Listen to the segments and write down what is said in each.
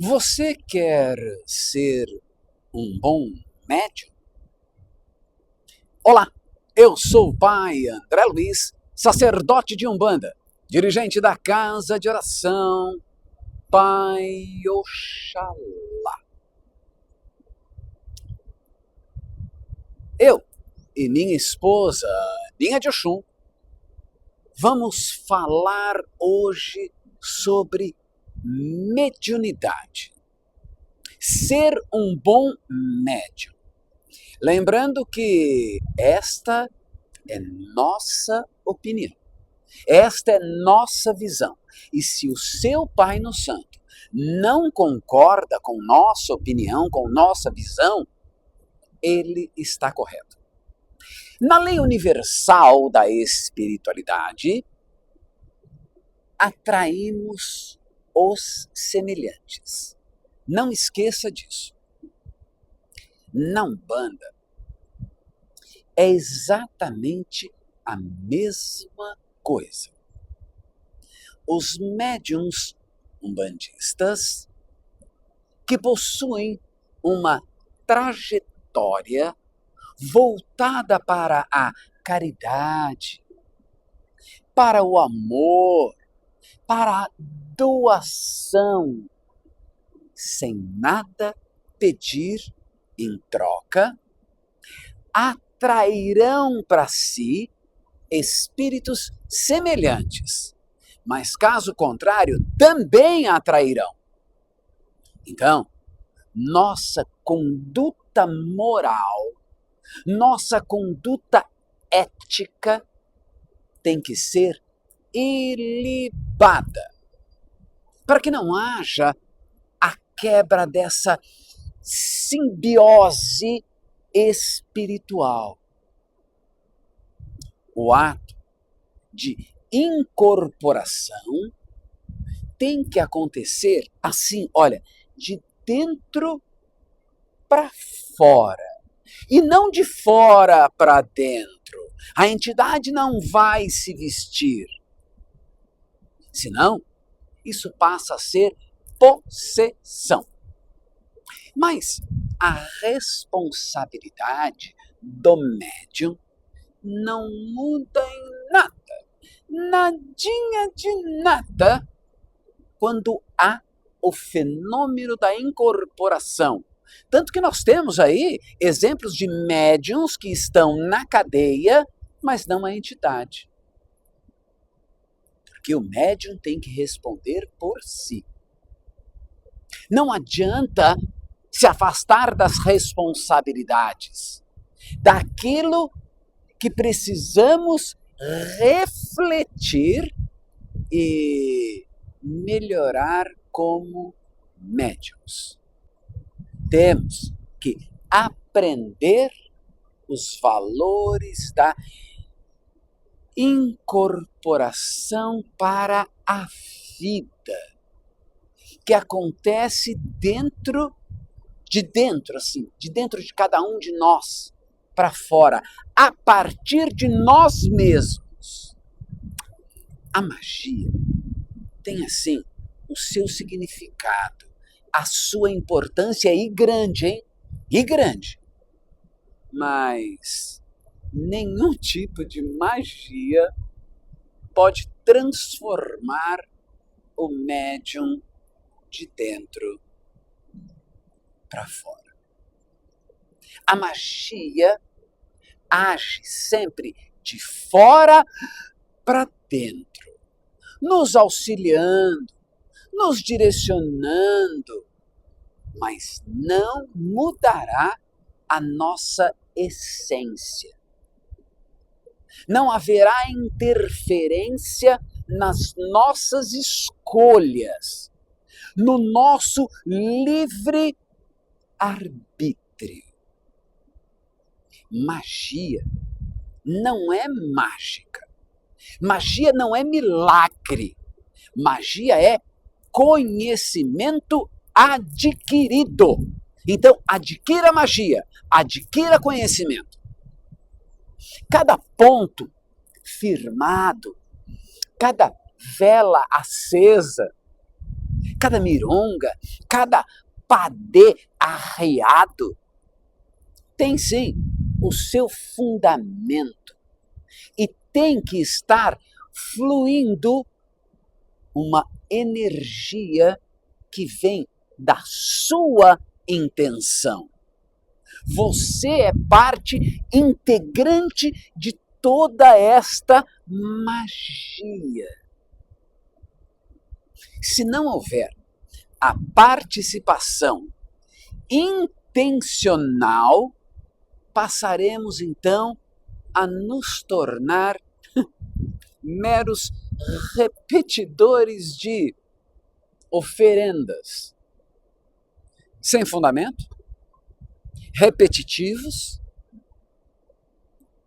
Você quer ser um bom médium? Olá, eu sou o pai André Luiz, sacerdote de Umbanda, dirigente da Casa de Oração Pai Oxalá. Eu e minha esposa, Ninha de Oxum, vamos falar hoje sobre mediunidade. Ser um bom médium. Lembrando que esta é nossa opinião, esta é nossa visão. E se o seu Pai no Santo não concorda com nossa opinião, com nossa visão, ele está correto. Na lei universal da espiritualidade, atraímos os semelhantes. Não esqueça disso. Na Umbanda, é exatamente a mesma coisa. Os médiuns umbandistas que possuem uma trajetória voltada para a caridade, para o amor, para a doação, sem nada pedir em troca, atrairão para si espíritos semelhantes, mas caso contrário, também atrairão. Então, nossa conduta moral, nossa conduta ética tem que ser ilibada, para que não haja a quebra dessa simbiose espiritual. O ato de incorporação tem que acontecer assim, olha, de dentro para fora e não de fora para dentro. A entidade não vai se vestir, senão isso passa a ser possessão. Mas a responsabilidade do médium não muda em nada, nadinha de nada, quando há o fenômeno da incorporação. Tanto que nós temos aí exemplos de médiuns que estão na cadeia, mas não a entidade. Porque o médium tem que responder por si. Não adianta se afastar das responsabilidades, daquilo que precisamos refletir e melhorar como médiuns. Temos que aprender os valores da incorporação para a vida, que acontece dentro de cada um de nós, para fora, a partir de nós mesmos. A magia tem, assim, o seu significado, a sua importância e grande, hein? E grande. Mas nenhum tipo de magia pode transformar o médium de dentro para fora. A magia age sempre de fora para dentro, nos auxiliando, nos direcionando, mas não mudará a nossa essência. Não haverá interferência nas nossas escolhas, no nosso livre arbítrio. Magia não é mágica. Magia não é milagre. Magia é conhecimento adquirido. Então, adquira magia, adquira conhecimento. Cada ponto firmado, cada vela acesa, cada mironga, cada padê arreado tem sim o seu fundamento e tem que estar fluindo uma energia que vem da sua intenção. Você é parte integrante de toda esta magia. Se não houver a participação intencional, passaremos então a nos tornar meros repetidores de oferendas sem fundamento, repetitivos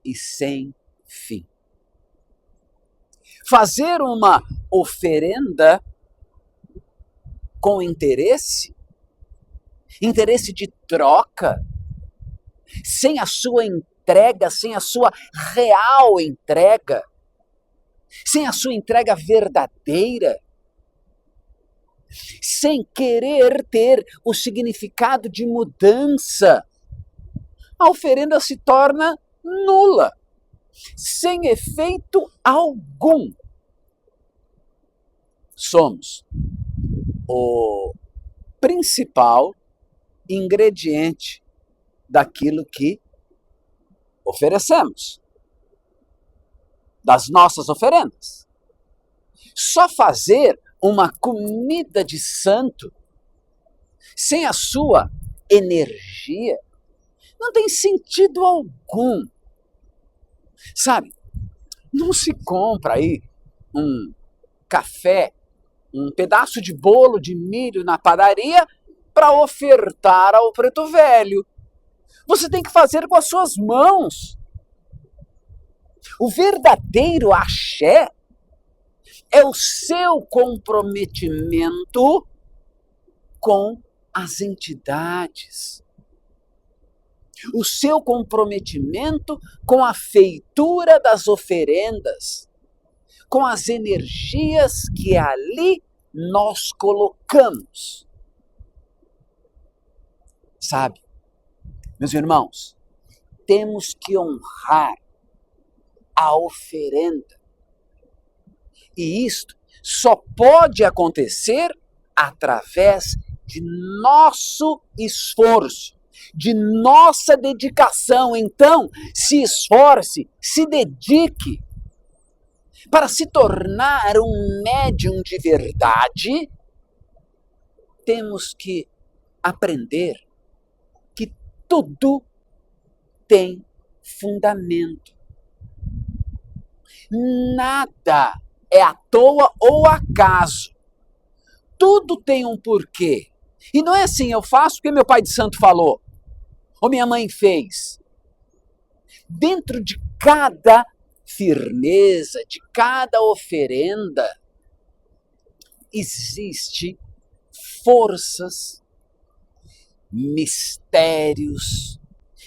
e sem fim. Fazer uma oferenda com interesse de troca, sem a sua entrega, sem a sua real entrega, sem a sua entrega verdadeira, sem querer ter o significado de mudança, a oferenda se torna nula, sem efeito algum. Somos o principal ingrediente daquilo que oferecemos, das nossas oferendas. Só fazer uma comida de santo sem a sua energia não tem sentido algum. Sabe, não se compra aí um café, um pedaço de bolo de milho na padaria para ofertar ao preto velho. Você tem que fazer com as suas mãos. O verdadeiro axé é o seu comprometimento com as entidades. O seu comprometimento com a feitura das oferendas, com as energias que ali nós colocamos. Sabe, meus irmãos, temos que honrar a oferenda. E isto só pode acontecer através de nosso esforço, de nossa dedicação. Então, se esforce, se dedique para se tornar um médium de verdade. Temos que aprender que tudo tem fundamento. Nada é à toa ou acaso. Tudo tem um porquê. E não é assim, eu faço porque meu pai de santo falou, ou minha mãe fez. Dentro de cada firmeza, de cada oferenda, existe forças, mistérios,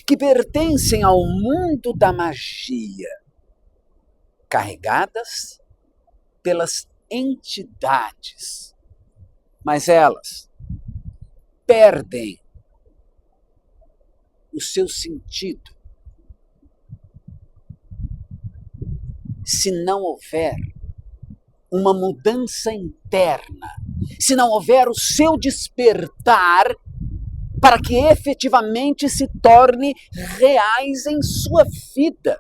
que pertencem ao mundo da magia, carregadas pelas entidades, mas elas perdem o seu sentido se não houver uma mudança interna, se não houver o seu despertar para que efetivamente se torne reais em sua vida.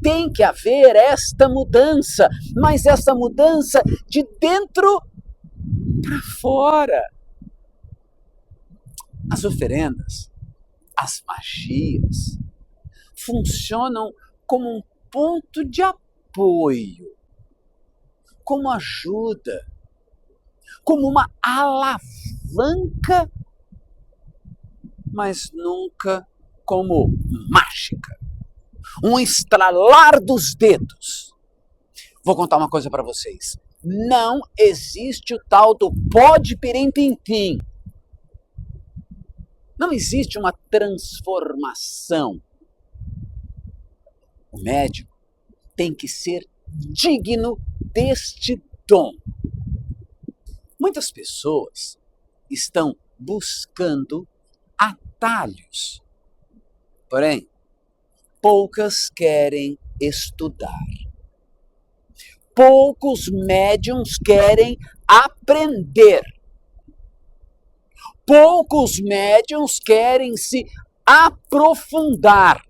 Tem que haver esta mudança, mas essa mudança de dentro para fora. As oferendas, as magias, funcionam como um ponto de apoio, como ajuda, como uma alavanca, mas nunca como mágica. Um estralar dos dedos. Vou contar uma coisa para vocês. Não existe o tal do pó de pirim-pim-pim. Não existe uma transformação. O médium tem que ser digno deste dom. Muitas pessoas estão buscando atalhos, porém, poucas querem estudar. Poucos médiums querem aprender. Poucos médiums querem se aprofundar.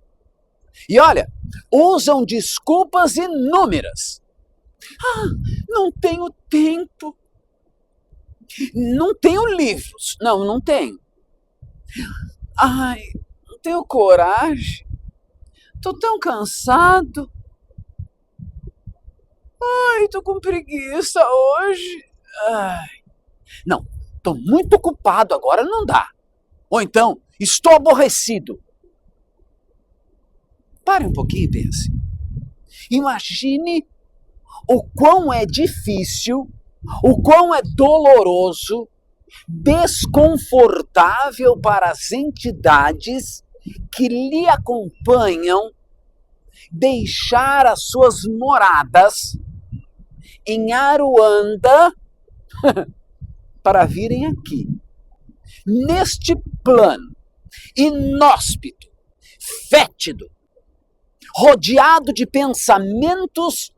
E olha, usam desculpas inúmeras. Não tenho tempo. Não tenho livros. Não tenho. Não tenho coragem. Estou tão cansado. Estou com preguiça hoje. Não, estou muito ocupado agora, não dá. Ou então, estou aborrecido. Pare um pouquinho e pense. Imagine o quão é difícil, o quão é doloroso, desconfortável para as entidades que lhe acompanham deixar as suas moradas em Aruanda para virem aqui, neste plano inóspito, fétido, rodeado de pensamentos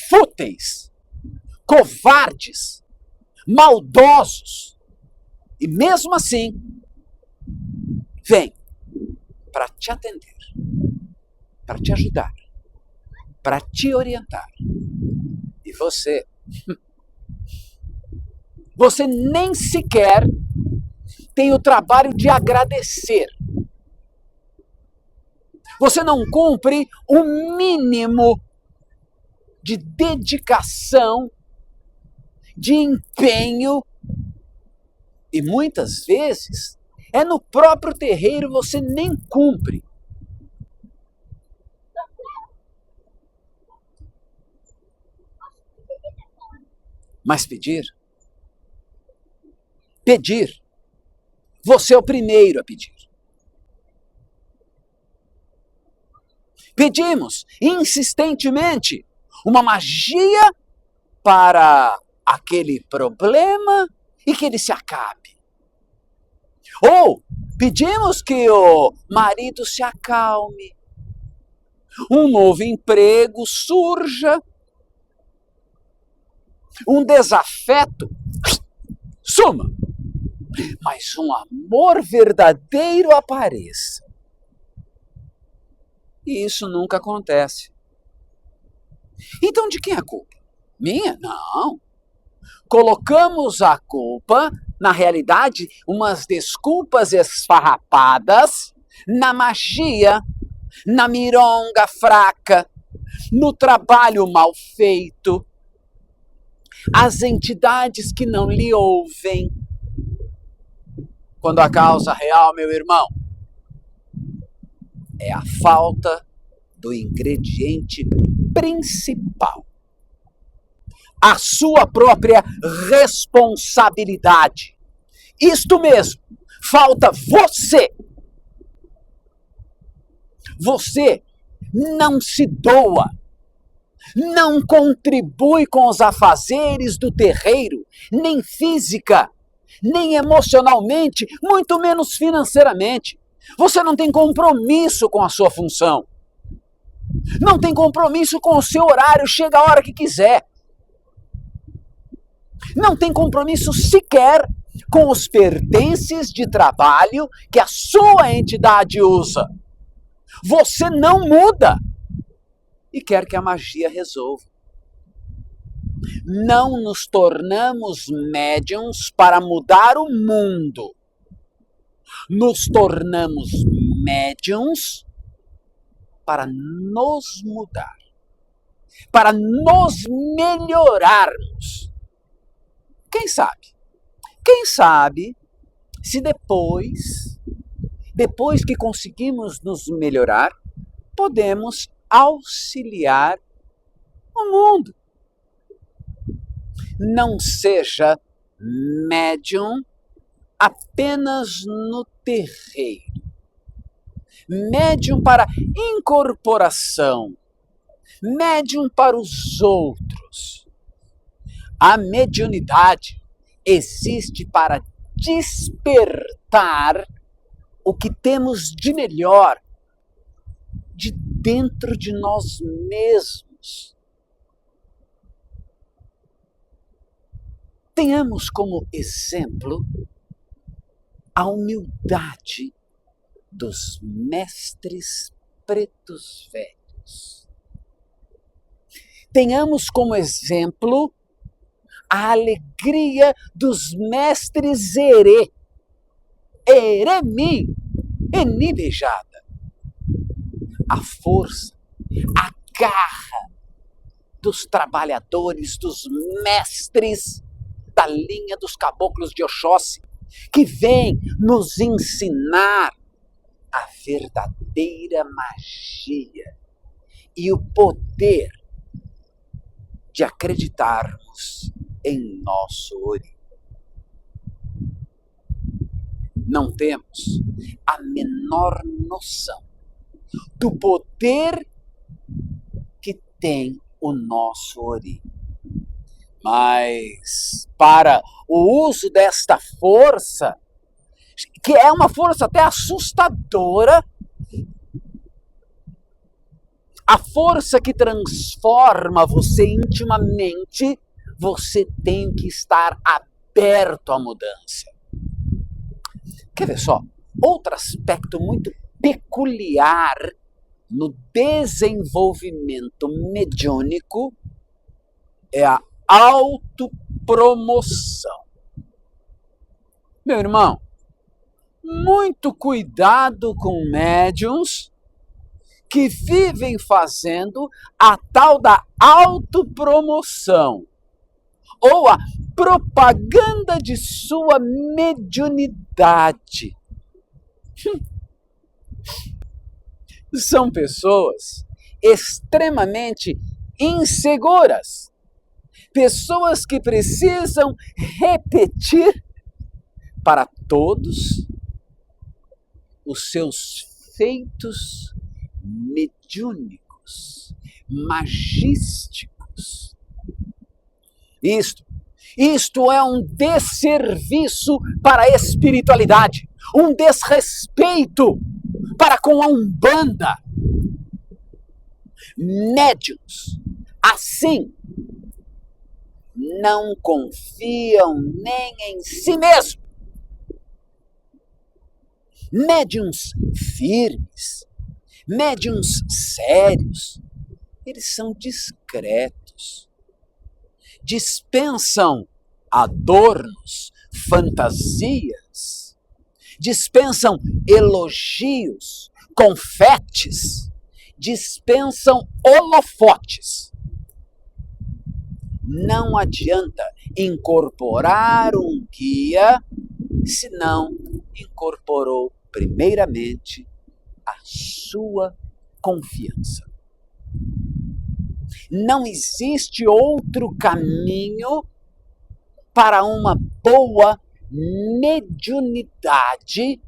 fúteis, covardes, maldosos, e mesmo assim, vem para te atender, para te ajudar, para te orientar. E você nem sequer tem o trabalho de agradecer. Você não cumpre o mínimo de dedicação, de empenho, e muitas vezes no próprio terreiro você nem cumpre. Mas pedir, você é o primeiro a pedir. Pedimos insistentemente uma magia para aquele problema e que ele se acabe. Ou pedimos que o marido se acalme, um novo emprego surja, um desafeto suma, mas um amor verdadeiro apareça. E isso nunca acontece. Então de quem é a culpa? Minha? Não. Colocamos a culpa, na realidade, umas desculpas esfarrapadas, na magia, na mironga fraca, no trabalho mal feito, as entidades que não lhe ouvem. Quando a causa real, meu irmão, é a falta do ingrediente principal. A sua própria responsabilidade. Isto mesmo, falta você. Você não se doa, não contribui com os afazeres do terreiro, nem física, nem emocionalmente, muito menos financeiramente. Você não tem compromisso com a sua função. Não tem compromisso com o seu horário, chega a hora que quiser. Não tem compromisso sequer com os pertences de trabalho que a sua entidade usa. Você não muda e quer que a magia resolva. Não nos tornamos médiums para mudar o mundo. Nos tornamos médiums para nos mudar, para nos melhorarmos. Quem sabe se depois que conseguimos nos melhorar, podemos auxiliar o mundo. Não seja médium apenas no terreiro. Médium para incorporação. Médium para os outros. A mediunidade existe para despertar o que temos de melhor de dentro de nós mesmos. Tenhamos como exemplo a humildade dos mestres pretos velhos. Tenhamos como exemplo a alegria dos mestres Erê, Eremi, Eni beijada. A força, a garra dos trabalhadores, dos mestres da linha dos caboclos de Oxóssi, que vem nos ensinar a verdadeira magia e o poder de acreditarmos em nosso Ori. Não temos a menor noção do poder que tem o nosso Ori. Mas para o uso desta força, que é uma força até assustadora, a força que transforma você intimamente, você tem que estar aberto à mudança. Quer ver só? Outro aspecto muito peculiar no desenvolvimento mediúnico é a autopromoção. Meu irmão, muito cuidado com médiuns que vivem fazendo a tal da autopromoção ou a propaganda de sua mediunidade. São pessoas extremamente inseguras, pessoas que precisam repetir para todos os seus feitos mediúnicos, magísticos. Isto é um desserviço para a espiritualidade, um desrespeito para com a Umbanda. Médiuns assim não confiam nem em si mesmo. Médiuns firmes, médiuns sérios, eles são discretos, dispensam adornos, fantasias, dispensam elogios, confetes, dispensam holofotes. Não adianta incorporar um guia se não incorporou primeiramente a sua confiança. Não existe outro caminho para uma boa mediunidade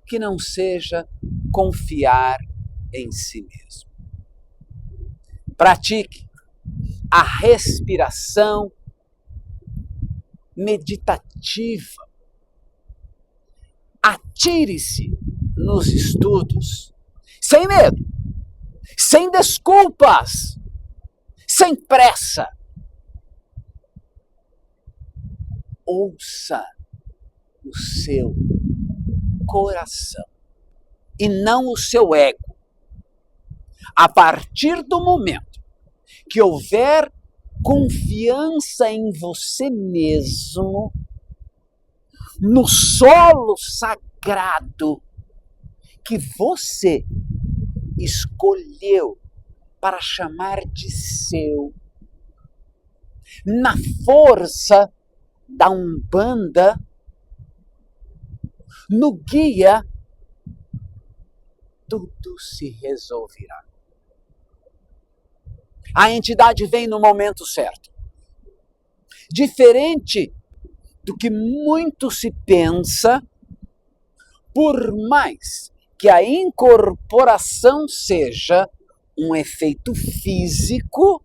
que não seja confiar em si mesmo. Pratique a respiração meditativa. Atire-se nos estudos, sem medo, sem desculpas, sem pressa. Ouça o seu coração e não o seu ego. A partir do momento que houver confiança em você mesmo, no solo sagrado que você escolheu para chamar de seu, na força da Umbanda, no guia, tudo se resolverá. A entidade vem no momento certo. Diferente do que muito se pensa, por mais que a incorporação seja um efeito físico,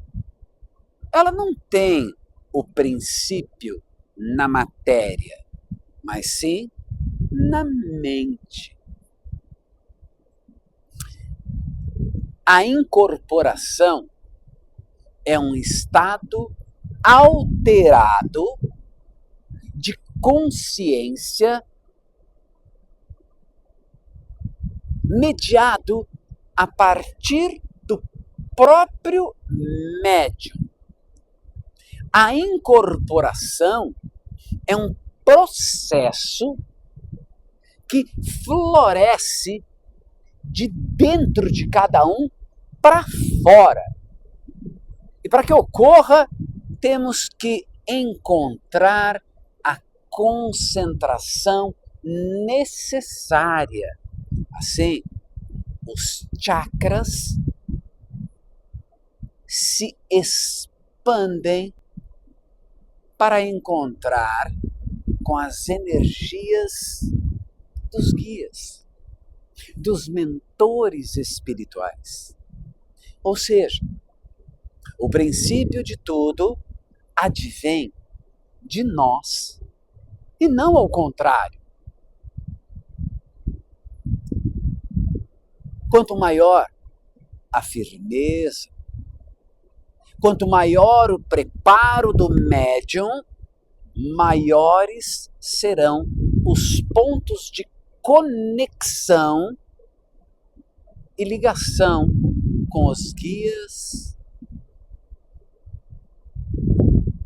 ela não tem o princípio na matéria, mas sim na mente. A incorporação é um estado alterado de consciência mediado a partir do próprio médium. A incorporação é um processo que floresce de dentro de cada um para fora. E para que ocorra, temos que encontrar a concentração necessária. Assim, os chakras se expandem para encontrar com as energias dos guias, dos mentores espirituais. Ou seja, o princípio de tudo advém de nós e não ao contrário. Quanto maior a firmeza, quanto maior o preparo do médium, maiores serão os pontos de conexão e ligação com os guias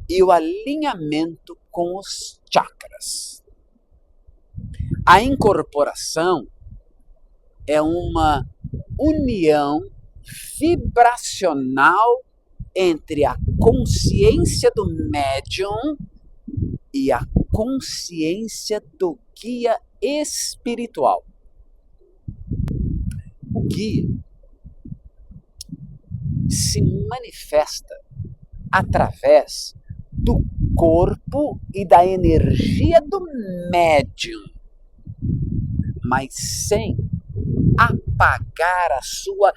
e o alinhamento com os chakras. A incorporação é uma união vibracional entre a consciência do médium e a consciência do guia espiritual. O guia se manifesta através do corpo e da energia do médium, mas sem apagar a sua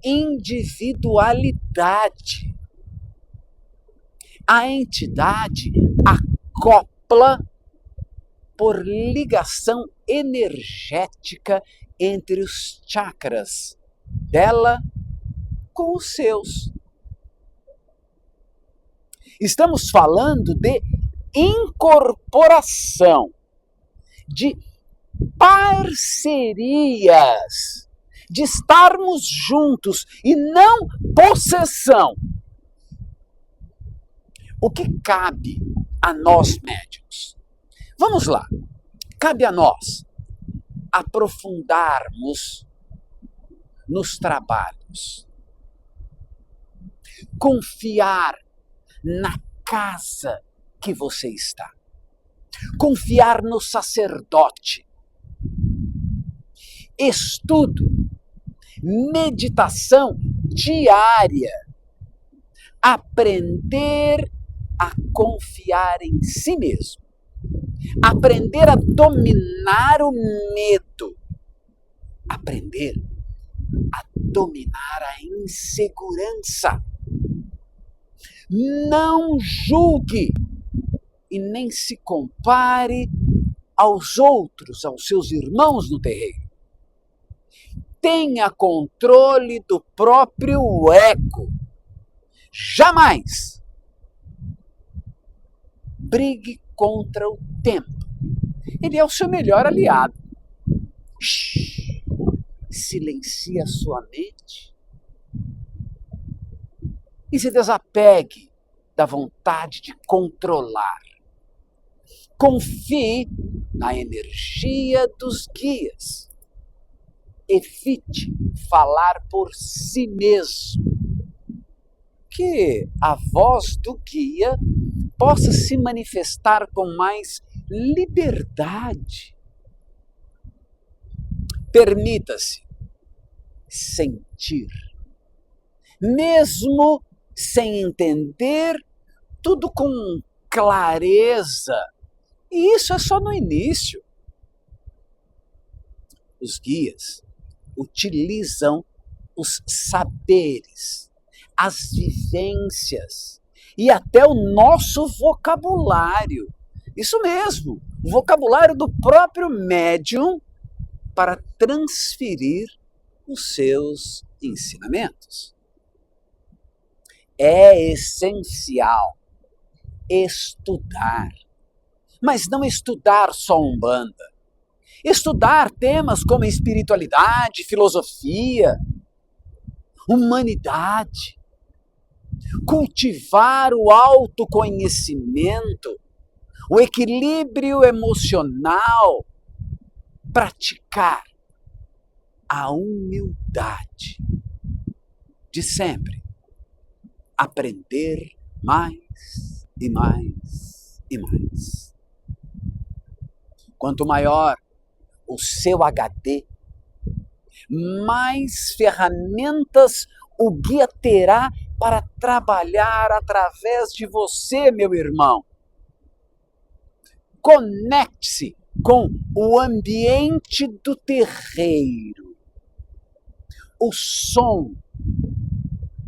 individualidade. A entidade acopla por ligação energética entre os chakras dela com os seus. Estamos falando de incorporação, de parcerias, de estarmos juntos e não possessão. O que cabe a nós médiuns? Vamos lá. Cabe a nós aprofundarmos nos trabalhos, confiar na casa que você está, confiar no sacerdote, estudo, meditação diária, aprender a confiar em si mesmo, aprender a dominar o medo, aprender a dominar a insegurança. Não julgue e nem se compare aos outros, aos seus irmãos no terreiro. Tenha controle do próprio ego. Jamais brigue contra o tempo. Ele é o seu melhor aliado. Silencie a sua mente e se desapegue da vontade de controlar. Confie na energia dos guias. Evite falar por si mesmo. Que a voz do guia possa se manifestar com mais liberdade. Permita-se sentir, mesmo sem entender tudo com clareza. E isso é só no início. Os guias utilizam os saberes, as vivências, e até o nosso vocabulário. Isso mesmo, o vocabulário do próprio médium para transferir os seus ensinamentos. É essencial estudar, mas não estudar só Umbanda. Estudar temas como espiritualidade, filosofia, humanidade, cultivar o autoconhecimento, o equilíbrio emocional, praticar a humildade de sempre aprender mais e mais e mais. Quanto maior o seu HD, mais ferramentas o guia terá para trabalhar através de você, meu irmão. Conecte-se com o ambiente do terreiro. O som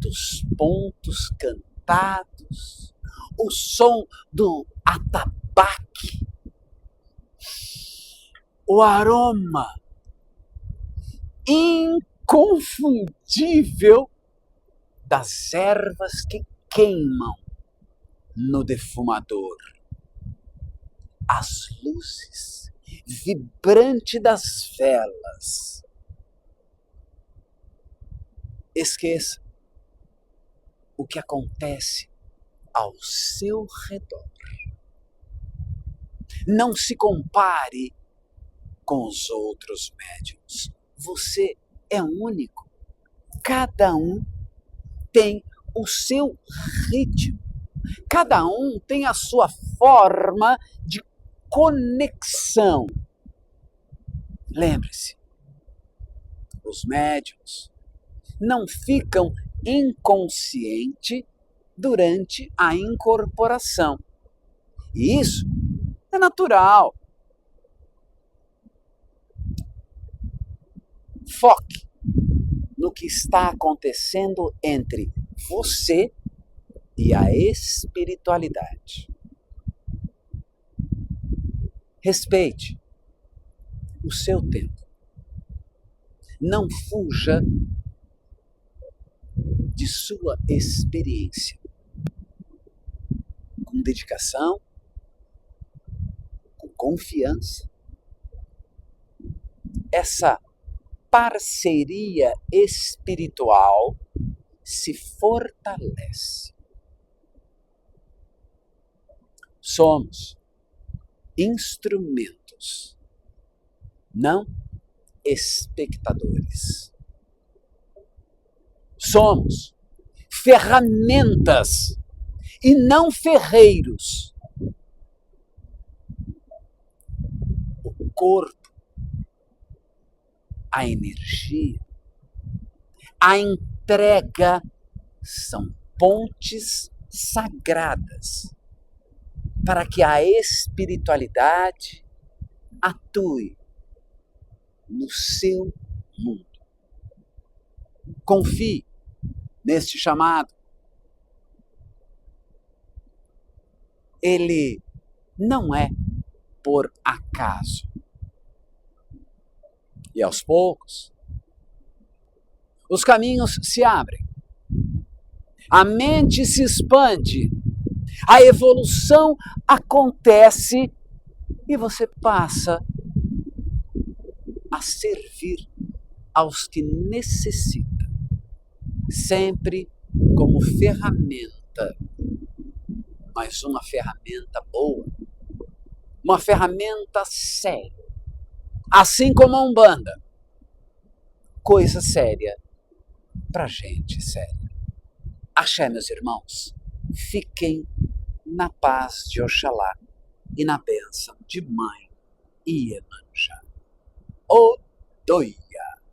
dos pontos cantados, o som do atabaque, o aroma inconfundível das ervas que queimam no defumador, as luzes vibrantes das velas. Esqueça o que acontece ao seu redor. Não se compare com os outros médiuns. Você é único. Cada um tem o seu ritmo. Cada um tem a sua forma de conexão. Lembre-se, os médiuns não ficam inconscientes durante a incorporação. E isso é natural. Foque no que está acontecendo entre você e a espiritualidade. Respeite o seu tempo. Não fuja de sua experiência. Com dedicação, com confiança, essa parceria espiritual se fortalece. Somos instrumentos, não espectadores. Somos ferramentas e não ferreiros. O corpo, a energia, a entrega são pontes sagradas para que a espiritualidade atue no seu mundo. Confie neste chamado. Ele não é por acaso. E aos poucos, os caminhos se abrem, a mente se expande, a evolução acontece e você passa a servir aos que necessitam, sempre como ferramenta, mas uma ferramenta boa, uma ferramenta séria, assim como a Umbanda, coisa séria pra gente séria. Axé, meus irmãos, fiquem na paz de Oxalá e na bênção de Mãe Iemanjá. O dois.